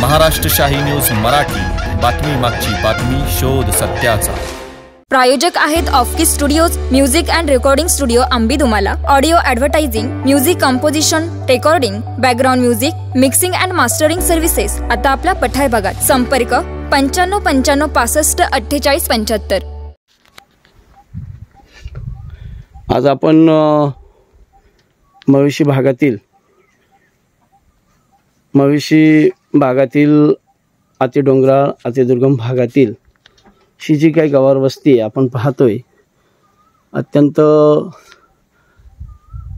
महाराष्ट्र शाही न्यूज मराठी, बातमी मागची बातमी, शोध सत्याचा। प्रायोजक आहेत Offkey Studios, music and recording studio Ambidumala, audio advertising, music composition, recording, background music, mixing and mastering services आता आपल्या पठार भागात। संपर्क 95 95 65 48 75। आज आपण मविशी भागातील अतिडोंगराळ अतिदुर्गम भागातील ही जी काही गावावर वस्ती आहे आपण पाहतोय, अत्यंत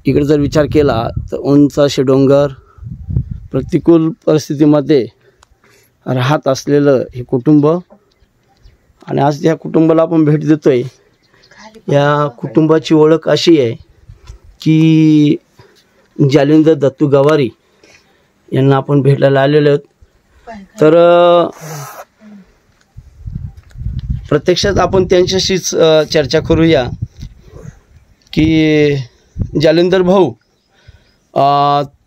इकडे जर विचार केला तर उंच असे डोंगर, प्रतिकूल परिस्थितीमध्ये राहत असलेलं हे कुटुंब, आणि आज या कुटुंबाला आपण भेट देतोय। या कुटुंबाची ओळख अशी आहे की जालिंदर दत्तू गवारी यांना आपण भेटायला आलेलो आहोत। तर प्रत्यक्षात आपण त्यांच्याशीच चर्चा करूया की जालिंदर भाऊ,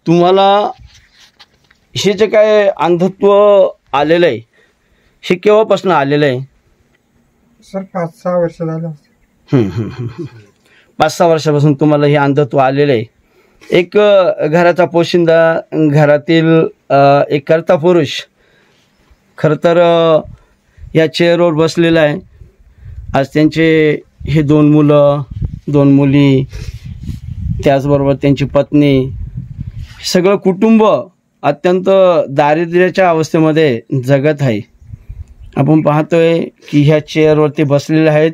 तुम्हाला हे जे काय अंधत्व आलेलं आहे हे केव्हापासून आलेलं आहे? सर 5-6 वर्ष झालं। 5-6 वर्षापासून तुम्हाला हे अंधत्व आलेलं आहे। एक घराचा पोशिंदा, घरातील एक कर्ता पुरुष खरं तर या चेअरवर बसलेला आहे। आज त्यांचे हे 2 मुलं 2 मुली, त्याचबरोबर त्यांची पत्नी, सगळं कुटुंब अत्यंत दारिद्र्याच्या अवस्थेमध्ये जगत आहे। आपण पाहतोय की ह्या चेअरवरती बसलेले आहेत।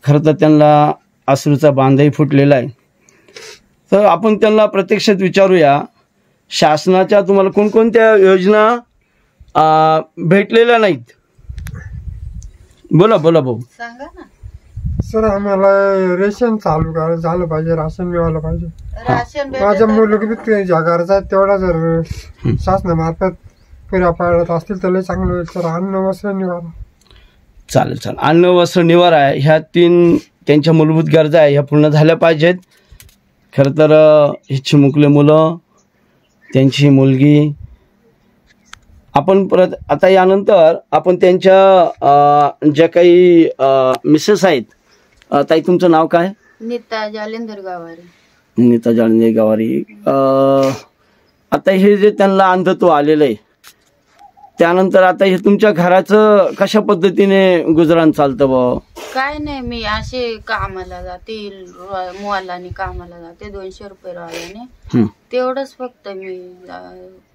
खरं तर त्यांना अश्रूचा बांधही फुटलेला आहे। तर आपण त्यांना प्रत्यक्षात विचारूया, शासनाच्या तुम्हाला कोणकोणत्या योजना भेटलेल्या नाहीत? बोला भाऊ, सांगा ना। सर आम्हाला रेशन चालू झालं पाहिजे, राशन मिळालं पाहिजे। राशन माझ्या मुलगी ज्या गरजा आहेत तेवढा जर शासनामार्फत पुऱ्या पाडत असतील तर लय चांगलं होईल सर। अन्न वस्त्र निवारा। चालेल। अन्न वस्त्र निवारा आहे, ह्या 3 त्यांच्या मूलभूत गरजा आहे, ह्या पूर्ण झाल्या पाहिजेत। खरं तर ही चिमुकले मुलं, त्यांची मुलगी, आपण परत आता यानंतर आपण त्यांच्या ज्या काही मिसेस आहेत, ताई तुमचं नाव काय? नीता जालिंदर गवारी। नीता जालिंदर गवारी। आता हे जे त्यांना अंधत्व आलेलं आहे, त्यानंतर आता हे तुमच्या घराचं कशा पद्धतीने गुजराण चालतं बा? काय नाही, मी असे कामाला जाते, मुलांनी कामाला जाते, 200 रुपये रोजाने, तेवढंच फक्त मी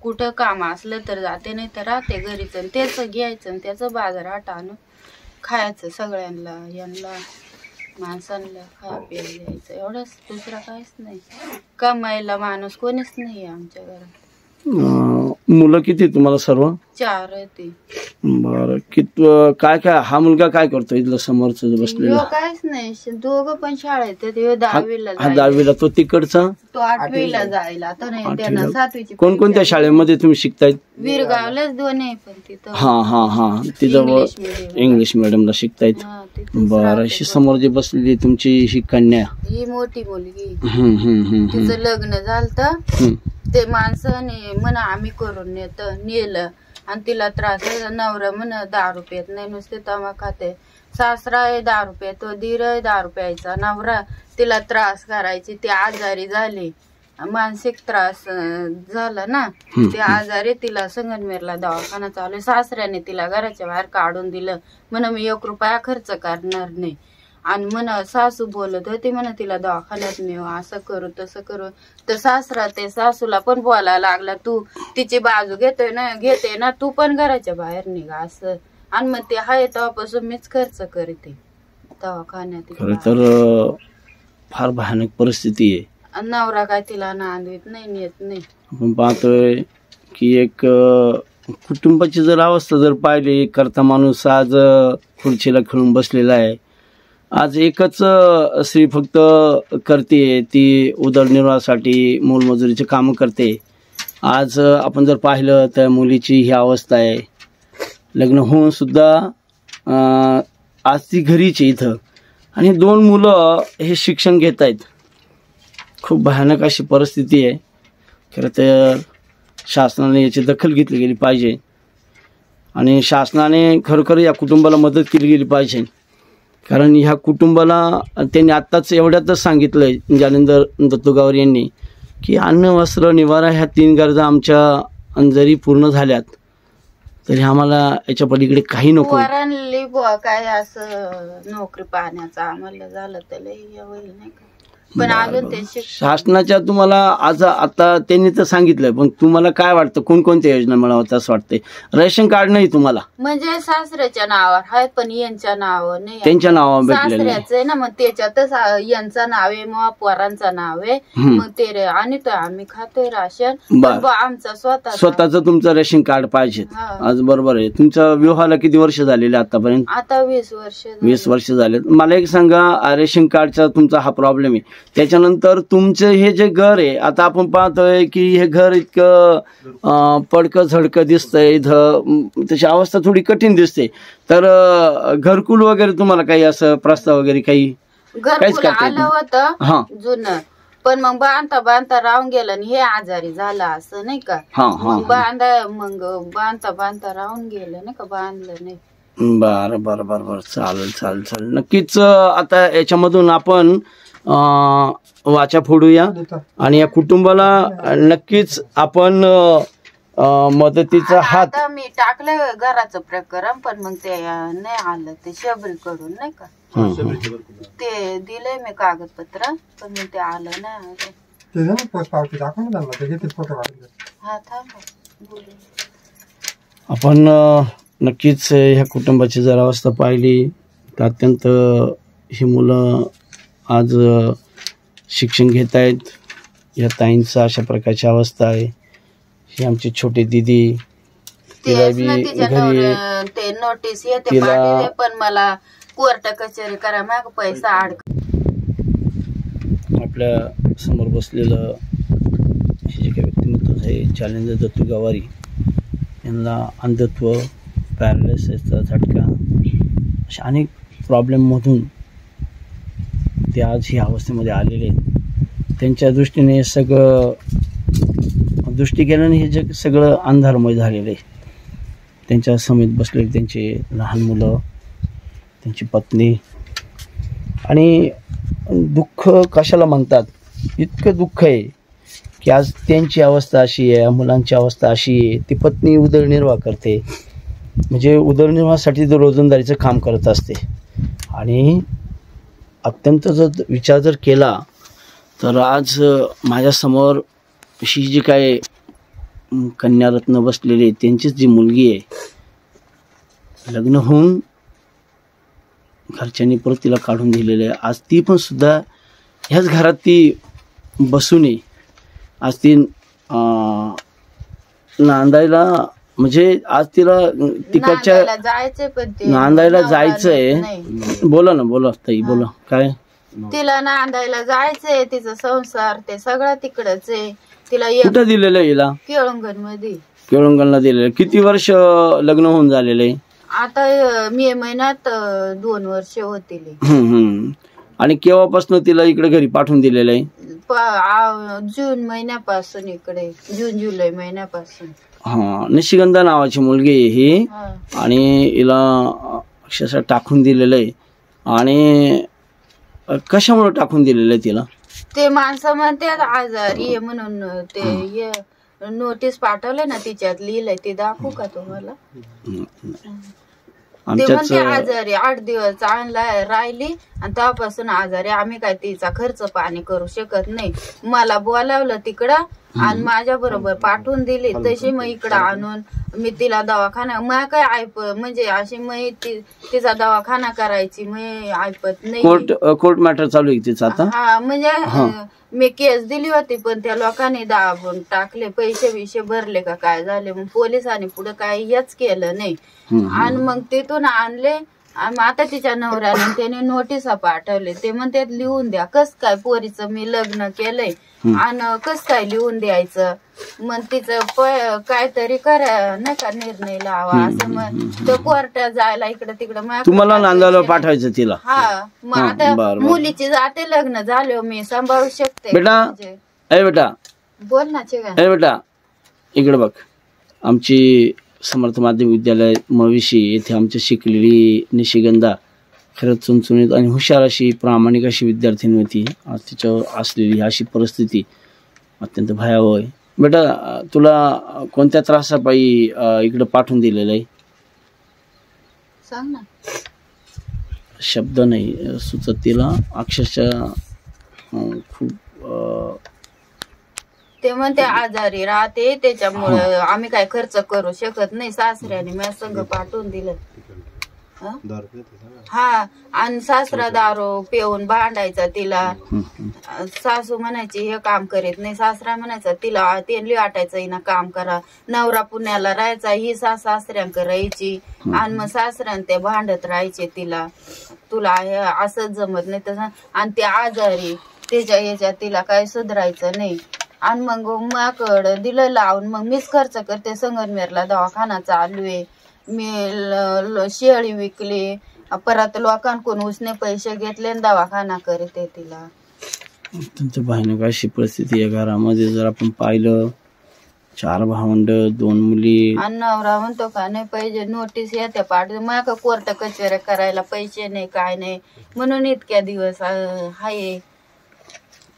कुठं काम असलं तर जाते, नाही तर राहते घरीच। त्याच घ्यायचं आणि त्याचं बाजारात आणून खायचं, सगळ्यांना यांना माणसांना खा प्यायला द्यायचं, एवढंच, दुसरं काहीच नाही। कमायला माणूस कोणीच नाही आमच्या घरात। मुलं किती तुम्हाला? सर्व 4 आहेत। बरं, काय हा मुलगा काय करतो इथलं समोरच बसलेला? काहीच नाही, दोघं पण शाळेत, 10वीला। 10वीला, तो तिकडचा? तो 8वीला जायला, तर नाही त्यांना 7वीची। कोणकोणत्या शाळेमध्ये तुम्ही शिकतायत? विरगावलाच 2 आहे, पण तिथं हा तिथं इंग्लिश मिडियमला शिकतायत। बरं, ही समोर जे बसलेली तुमची ही कन्या, ही मोठी मुलगी, तिचं लग्न झालं, ते माणसाने म्हणा आम्ही करून नेलं आणि तिला त्रास आहे। नवरा म्हणा दारू पेत नाही, नुसते तमाखा खाते, सासरा आहे दारू पेतो, दीर आहे दारू प्यायचा, नवरा तिला त्रास करायची, ती आजारी झाली, मानसिक त्रास झाला ना, ते आजारी, तिला संगमनेरला दवाखाना चालू। सासऱ्याने तिला घराच्या बाहेर काढून दिलं, म्हणा मी 1 रुपया खर्च करणार नाही, आणि म्हणा सासू बोलत होती म्हणा तिला दवाखान्यात नेऊ, असं करू तसं करू। तर सासरा ते सासूला पण बोलायला लागला, तू तिची बाजू घेते ना, तू पण घराच्या बाहेर निघा असं, आणि मग ते हाय तेव्हापासून मीच खर्च करते दवाखान्यात। खरं तर फार भयानक परिस्थिती आहे। नवरा काय तिला नांदवीत नाही, नेत नाही। आपण पाहतोय की एक कुटुंबाची जर अवस्था जर पाहिली, करता माणूस आज खुर्चीला खिळून बसलेला आहे। आज एकच स्त्री फक्त करते, ती उदरनिर्वाहासाठी मोलमजुरीचे कामं करते। आज आपण जर पाहिलं तर मुलीची ही अवस्था आहे, लग्न होऊन सुद्धा आज ती घरीच इथं, आणि 2 मुलं हे शिक्षण घेत आहेत। खूप भयानक अशी परिस्थिती आहे। खरं तर शासनाने याची दखल घेतली गेली पाहिजे आणि शासनाने खरोखर या कुटुंबाला मदत केली गेली पाहिजे. कारण ह्या कुटुंबाला त्यांनी आत्ताच एवढ्यातच सांगितलं आहे जालिंदर दत्तू गावरे यांनी की अन्न वस्त्र निवारा ह्या 3 गरजा आमच्या जरी पूर्ण झाल्यात तरी आम्हाला याच्या पलीकडे काही नको. वरांली बुवा काय असं नोकरी पाहण्याचं आम्हाला झालं तर लई हे होईल नाही का. पण अजून ते शासनाच्या तुम्हाला आज आता त्यांनी तर सांगितलंय पण तुम्हाला काय वाटतं कोणकोणत्या योजना मिळावं असं वाटतंय? रेशन कार्ड नाही तुम्हाला म्हणजे सासऱ्याच्या नावावर आहे पण यांच्या नावावर नाही. त्यांच्या नावावर भेटलेलं सासऱ्याचं आहे ना मग त्याच्यातच यांचं नाव आहे मग पोरांचं नाव आहे मग ते आणि तर आम्ही खातोय राशन आमचा स्वतःच तुमचं रेशन कार्ड पाहिजे. आज बरोबर आहे. तुमच्या विवाहाला किती वर्ष झालेले आतापर्यंत? आता 20 वर्ष झाले. मला एक सांगा रेशन कार्डचा तुमचा हा प्रॉब्लेम आहे त्याच्यानंतर तुमचं हे जे घर आहे आता आपण पाहतोय की हे घर इतकं पडकं झडकं दिसतंय इथं त्याची अवस्था थोडी कठीण दिसते तर घरकुल वगैरे तुम्हाला काही असं प्रस्ताव वगैरे काही काहीच आलं होतं जुनं पण मग बांधता राहून गेलं आणि हे आजारी झालं असं नाही का. बांधता राहून गेलं नाही का बांधलं नाही. बरं बरं बरं बरं चालेल नक्कीच. आता याच्यामधून आपण वाचा फोडूया आणि या कुटुंबाला नक्कीच आपण मदतीचा हात. मी टाकलं घराचं प्रकरण पण मग ते नाही आलं ते शबरी कडून नाही का ते दिलंय मी कागदपत्र पण मग ते आलं नाही. आपण नक्कीच ह्या कुटुंबाची जर अवस्था पाहिली तर अत्यंत ही मुलं आज शिक्षण घेत आहेत. या ताईंचा अशा प्रकारची अवस्था आहे. ही आमची छोटी दिदी तिला बी घरी ते नोटीस येते पाठवले पण मला कोर्ट कचेरी करा माग पैसा अडक. आपल्या समोर बसलेलं हे जे काही व्यक्तिमत्व आहे जालिंदर दत्तू गावारी यांना अंधत्व पॅरालिसिसचा झटका अशा अनेक प्रॉब्लेममधून ते आज ही अवस्थेमध्ये आलेले आहेत. त्यांच्या दृष्टीने सगळं दृष्टिकेने हे जग सगळं अंधारमय झालेलं आहे. त्यांच्या समेत बसलेले त्यांचे लहान मुलं त्यांची पत्नी आणि दुःख कशाला म्हणतात इतकं दुःख आहे की आज त्यांची अवस्था अशी आहे मुलांची अवस्था अशी आहे. ती पत्नी उदरनिर्वाह करते म्हणजे उदरनिर्वाहासाठी तो रोजंदारीचं काम करत असते आणि अत्यंत जर विचार जर केला तर आज माझ्यासमोर अशी जी काय कन्यारत्न बसलेली त्यांचीच जी मुलगी आहे लग्न होऊन घरच्यांनी परत तिला काढून दिलेलं आहे. आज ती पण सुद्धा ह्याच घरात ती बसू नये. आज ती नांदायला म्हणजे आज तिला तिकडच्या नांदायला जायचंय. बोला ताई बोला काय. तिला नांदायला जायचंय तिचा संसार ते सगळं तिकडच आहे. तिला कुठं दिलेलं आहे हिला? केळंगण मध्ये. केळंगणला दिलेलं. किती वर्ष लग्न होऊन झालेलं आहे? आता मे महिन्यात 2 वर्ष होतील. आणि केव्हापासून तिला इकडे घरी पाठवून दिलेलं आहे? जून महिन्यापासून इकडे जून जुलै महिन्यापासून. निशिगंधा नावाची मुलगी आहे ही आणि हिला अक्षरशः टाकून दिलेलं आहे. आणि कशामुळे टाकून दिलेलं आहे तिला? ते माणसं म्हणतात आजारी आहे म्हणून ते नोटीस पाठवले ना तिच्यात लिहिलंय ते दाखवू का तुम्हाला? ते म्हणते आजारी 8 दिवस आणलाय राहिली आणि तेव्हापासून आजारी. आम्ही काय तिचा खर्च पाणी करू शकत नाही. मला बोलावलं तिकडं आणि माझ्या बरोबर पाठवून दिली तशी मग इकडं आणून मी तिला दवाखाना मग काय म्हणजे अशी मग तिचा दवाखाना करायची मग ऐपत नाही. कोर्ट मॅटर चालू आहे तिचा आता? हा म्हणजे मी केस दिली होती पण त्या लोकांनी दाबून टाकले. पैसे भरले का काय झाले मग पोलिसांनी पुढे काही हेच केलं नाही. आणि मग तिथून आणले आता तिच्या नवऱ्याने त्याने नोटिसा पाठवले. ते म्हणतात लिहून द्या. कस काय पोरीचं मी लग्न केलंय आणि कस काय लिहून द्यायचं. मग तिचं काहीतरी करा नाही का निर्णय लावा असं. मग तो कोर्टात जायला इकडं तिकडं तुम्हाला नांदायला पाठवायचं तिला? हा मग आता मुलीची जाते लग्न झालं मी सांभाळू शकते. बेटा बोल ना बेटा इकडे बघ, आमची समर्थ माध्यमिक विद्यालय मविशी येथे आमच्या शिकलेली निशिगंधा खरंच चुणचुणीत आणि हुशार अशी प्रामाणिक अशी विद्यार्थिनी होती. आज तिच्यावर असलेली अशी परिस्थिती अत्यंत भयावह आहे. बेटा, तुला कोणत्या त्रासापायी इकडं पाठवून दिलेलं आहे? सांग ना. शब्द नाही सुचत तिला अक्षरशः. खूप ते म्हणते आजारी राहते त्याच्यामुळे आम्ही काय खर्च करू शकत नाही. सासऱ्याने मी संघ पाठवून दिलं. हा, आणि सासरा दारू पिऊन भांडायचा तिला. सासू म्हणायची हे काम करीत नाही, सासरा म्हणायचा तिला तेली वाटायचं हिनं काम करा. नवरा पुण्याला राहायचा, ही सासऱ्यांक राहायची आणि मग सासऱ्यान ते भांडत राहायचे तिला. तुला हे असंच जमत नाही तसं. आणि ते आजारी त्याच्या ह्याच्यात तिला काही सुधारायचं नाही. आणि मग माकडं दिलं लावून. मग मीच खर्च करते. संगमनेरला दवाखाना चालू आहे. मी शेळी विकली, परत लोकांकडून उसने पैसे घेतले आणि दवाखाना करते तिला. तुमच्या भयानक अशी परिस्थिती आहे घरामध्ये. जर आपण पाहिलं 4 भावंड 2 मुली. आणि नवरा म्हणतो का नाही पाहिजे, नोटीस येते पाठवते. मग कोर्ट कचेऱ्या करायला पैसे नाही काय नाही म्हणून इतक्या दिवस हाय.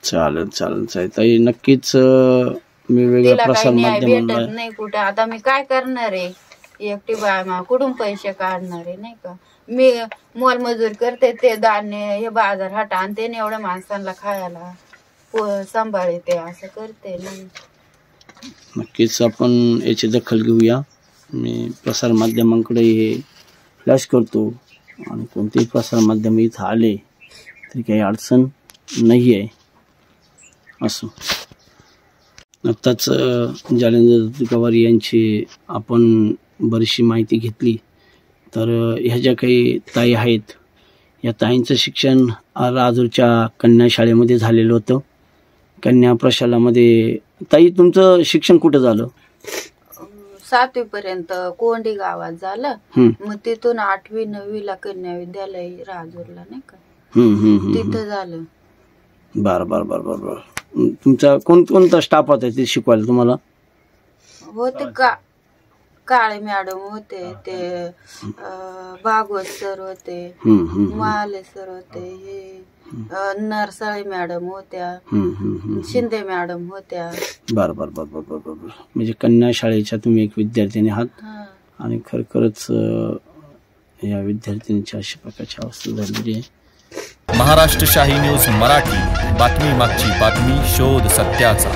चालेल ताई, नक्कीच मी वेगळ्या प्रसार माध्यमांना भेटत नाही कुठे. आता मी काय करणार आहे, एकटी बाय मा कुठून पैसे काढणार आहे नाही का. मी मोलमजूर करते, ते धान्य हे बाजार हाट आणते, एवढ्या माणसांना खायला सांभाळते, असं करते नाही. नक्कीच आपण याची दखल घेऊया. मी प्रसार माध्यमांकडे हे फ्लॅश करतो आणि कोणतेही प्रसार माध्यम इथं आले तरी काही अडचण नाही आहे. असो, आत्ताच जालेंद्र गवारी यांची आपण बरीचशी माहिती घेतली. तर ह्या ज्या काही ताई आहेत, या ताईंचं शिक्षण राजूरच्या कन्या शाळेमध्ये झालेलं होतं. कन्या प्रशालामध्ये. ताई, तुमचं शिक्षण कुठं झालं? 7वी पर्यंत कोंडी गावात झालं. मग तिथून 8वी 9वीला कन्या विद्यालय राजूरला नाही का, तिथं झालं. बरं. तुमचा कोणता स्टाफ होता ते शिकवायला तुम्हाला? होते काळे मॅडम होते, ते भागवत सर होते, महाले सर होते, हे नरसाळे मॅडम होत्या, शिंदे मॅडम होत्या. बरं. म्हणजे कन्या शाळेच्या तुम्ही एक विद्यार्थिनी आहात. आणि खरंच या विद्यार्थिनीची अशा प्रकारची अवस्था झालेली आहे. महाराष्ट्र शाही न्यूज मराठी, बातमी मागची बातमी, शोध सत्याचा.